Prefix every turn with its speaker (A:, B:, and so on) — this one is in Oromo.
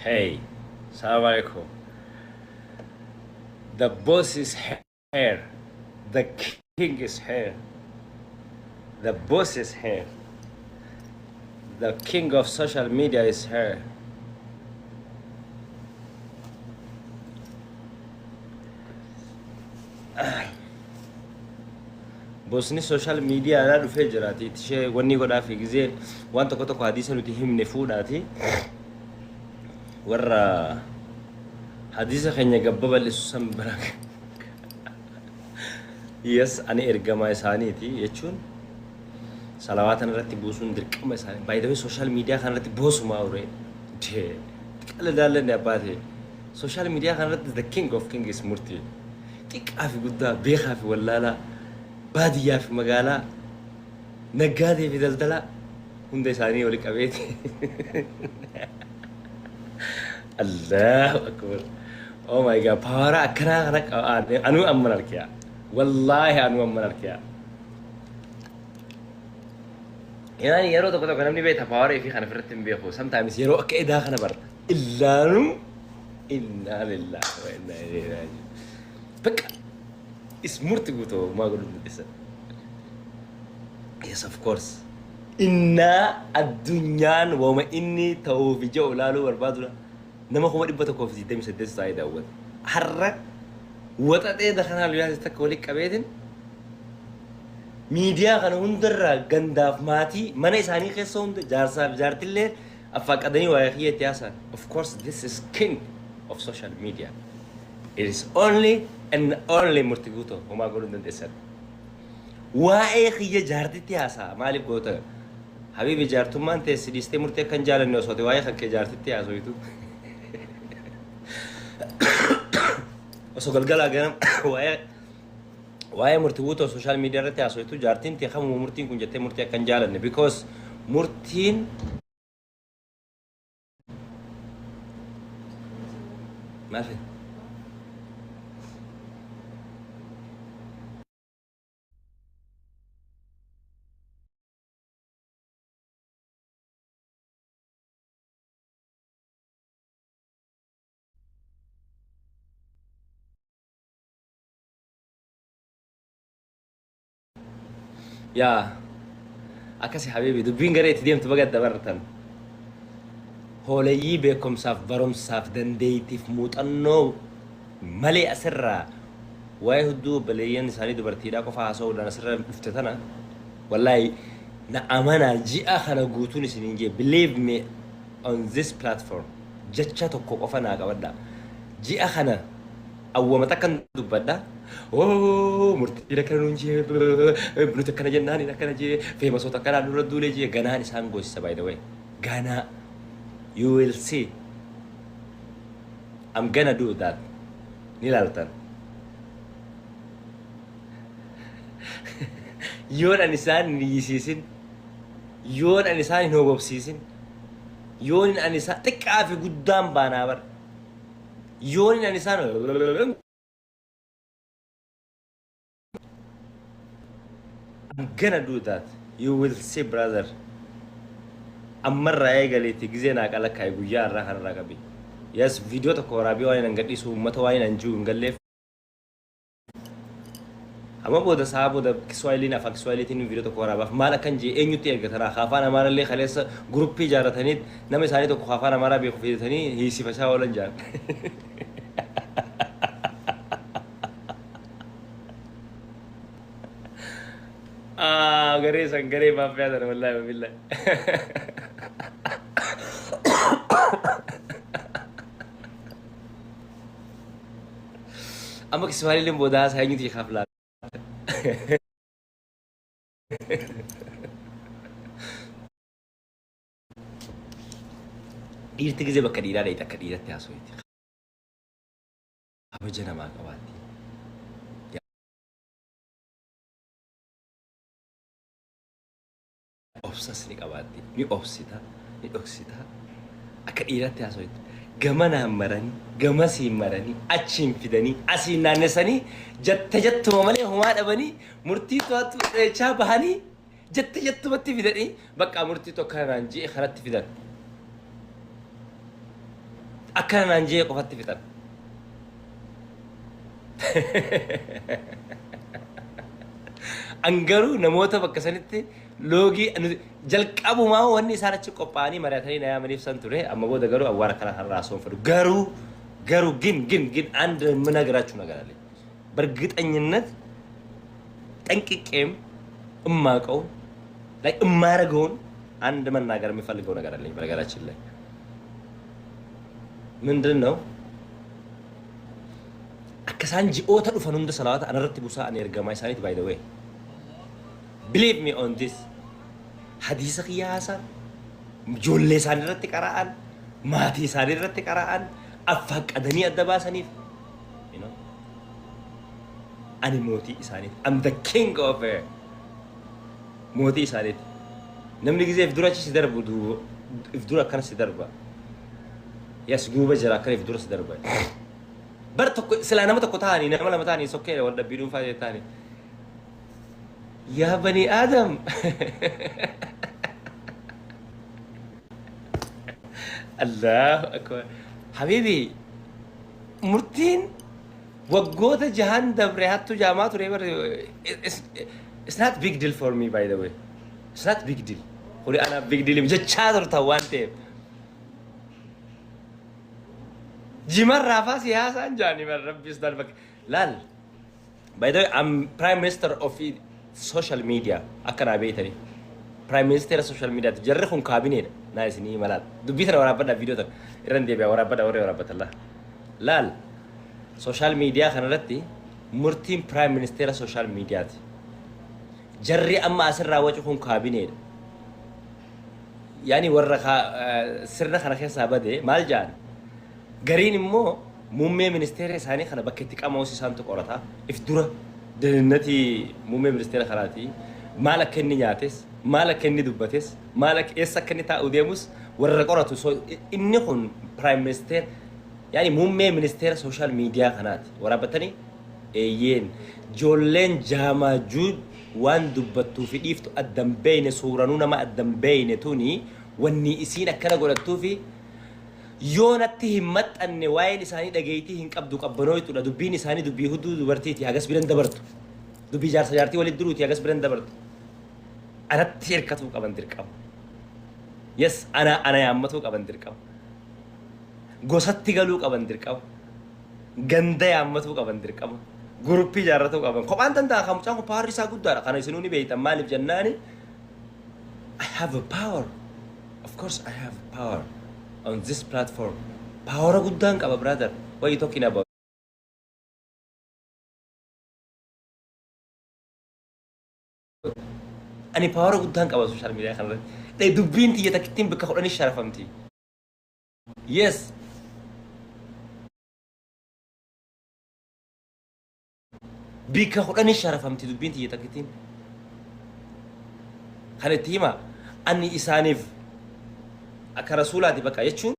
A: Hey, Assalamu alaikum. The boss is here. The king is here. The boss is here. The king of social media is here. Bossni social media ala dhufee jiraati. Ishee wanni godhaaf gizee waan tokko tokko hadiisa nuti himne fuudhaati. Warra hadiisa keenya gabba bal'isu san bira. Yes, ani ergama isaaniiti jechuun salawaatan irratti buusuun dirqama isaanii. By the way, social media kan irratti boosuma ure. Qala daalan abbaate. Social media kan irratti the king of kings murtii. Xiqqaa fi guddaa beekaa fi wallaalaa baadiyyaa fi magaalaa naggaadee fi daldalaa hunda isaanii wali qabeeti. Allahu akbar. Oh my god, power akkanaa kana qaba. Anu amman arkiya. Wallahi anu amman arkiya. Yani yeroo tokko tokko namni beekta power fi kana firratti hin beeku. Sometimes yeroo akka edaa kana barta. Illaanu inna lillahi wa inna ilayhi raaji'uun. Bakka ismurti guutuu maa godhu mudhisa. Yes, of course. Inna addunyaan wama inni ta'uuf ija olaaluu barbaadudha. Nama kuma dhibba tokkoo fi 28 saayii daawwata. Har'a waxaxee dakanaa luyyaas takka walii qabeetin miidiyaa kana hundarraa gandaaf maatii mana isaanii keessa hunda jaarsaaf jaartillee affaaqadanii waa kiyyeetti haasan. Of course, this is king of social media. It is only and only murti guutuu homaa godhuu dandeessan. Waa'ee kiyya jaartitti haasaa maaliif goota? Habibi jaartummaan teessi dhiistee murtee kan jaalanne osoo ta'e waa'ee kan kee jaartitti haasoitu. Osoo galgalaa ganam waa'ee murti guutuu social media irratti haasoitu jaartiin tee kamuu murtiin kun jettee murtee kan jaalanne because murtiin maal yaa akkasi habibi dubbiin garee itti deemtu baga dabartan hooleyyii beekumsaaf barumsaaf dandeettiif muuxannoo malee asirraa waa'ee hudduu baleeyyan isaanii dubartiidhaa qofa haasa'uudhaan asirra dhufte tana wallahi na amanaa ji'a kana guutuun isiniin jee believe me on this platform jecha tokko qofa naa qabadha ji'a kana awwama takkan dubbadha. Oh, murtii kana nuun jee nuti akkana jennaan akkana jee feemasoota akkanaa nurra duulee jee ganaan isaan goosisa by the way. Ganaa you will see. I'm gonna do that. Ni laaltan. Yoon an isaan hin hiyyisiisin. Yoon an isaan hin hobobsiisin. Yoon an isaan xiqqaa fi guddaan baanaa bar. Yoon an isaan I'm gonna do that. You will see, brother. Ammarraa eegaleetti gizee naa qala kaay guyyaa irraa kanarraa qabi. Yes, video tokko waraabee waan hin gadhiisu uummata waan hin jiru hin galleef. Amma booda sa'a booda Kiswaahiliin afaan Kiswaahiliitiin video tokko waraabaaf maal akkan jee eenyutti ergataraa afaan Amaaraallee kaleessa guruppii ijaaratanii nama isaanii tokko afaan Amaaraa beeku fidatanii hiisifachaa oolan jaan. Garee san garee maafiyaa sana wallaahi wabillahi. Amma Kiswaahiliin booda haasaa eenyutti kaaf laata? Dhiirti gizee bakka dhiiraa dhayita akka dhiiratti haasawiti. Kabaja namaa qabaatti. Obsas ni qabaatti. Ni obsita, ni dhoksita. Akka dhiiratti haasawiti. Gamanaan maranii, gamasiin maranii, achiin fidanii, asiin naannessanii, jattuma malee homaa dhabanii, murtii to'atu dheechaa bahanii, jettumatti fidanii, bakka murtii tokko kanaan ji'e kanatti fidan. أكلنا نجي قفت فتن أنجرو نموت بكسنتي لوجي جلك أبو ما هو إني صارت قباني مرتين يا مريف سنتوري أما بود جرو أوارا كلا هالراسون فرو جرو جن عند مناجرات شو نجارلي برجت أنينت تنكي كم أما كون like أما رجون عند من ناجر مفعل جون نجارلي برجالات شلة من دلنا أكسان جي أو تلو فنون صلاة أنا رتب وساء أن يرجع ما يسانيت by the way believe me on this حديث قياسا جولة ساني رتك أرaan ماتي ساني رتك أرaan أفق أدني أدبا سانيف you know أنا موتي سانيف I'm the king of موتي سانيف نمني جزء إفدورا شيء سدرب ودو إفدورا كان سدربا يس جوبا جرا كان إفدورا سدربا برتك سلانة ما تقطعني نعمل ما تاني سكير ولا بيدون فايدة تاني يا بني آدم الله أكبر حبيبي مرتين وقوت جهان دبرهات جامعات وريبر it's not big deal for me by the way it's not big deal قولي أنا big deal مجد شادر توان تيب جمر رافا سياسة جاني من ربي سدال لال by the way I'm prime minister of social media أكنا بيتني prime minister social media تجرخون كابينير نايس ني ملال دبيتنا ورا بدنا فيديو تك إيران بيا ورا بدا ورا بدا الله لال social media خنرتي مرتين prime minister social media جري أما أسر راوجهم كابينير يعني ورا سرنا خنا خير سابده مال جان قرين مو مومي منستير ثاني خنا بكتك أموسي سانتو قرطها إفدورة دلنتي مومي منستير خراتي مالك كني نياتس مالك كني دبتس مالك إيسا كني تا أوديموس ورا قرطو سو إنهم برايم منستير يعني مومي منستير سوشيال ميديا خنات ورا بتني إيين جولين جاما جود وان دبتو في إفتو أدم بين سورانونا ما أدم بين توني واني إسينا كنا قلتو في يونتي همت أن وايل إساني دقيتي هنك أبدو قبنويتو لا دبين إساني دبي هدو دبرتيتي هاجس بلند دبرتو دبي جار سجارتي ولد دروتي هاجس بلند دبرتو أنا تيركتو قبن تركم يس أنا يامتو قبن تركم غوستي قالو قبن تركم غندا يامتو قبن تركم غروبي جارتو قبن كمان تنتا خمسة باريسا قدارا كانوا يسنوني بيتا مالف جناني I have a power of course I have power on this platform. Power gudang ka ba, brother? What are you talking about? Ani power gudang ka ba social media kan? Dai dubbin ti takitin baka khudani sharafamti. Yes. Bika khudani sharafamti dubbin ti takitin. Khanetima ani isanif aka rasulati baka yechun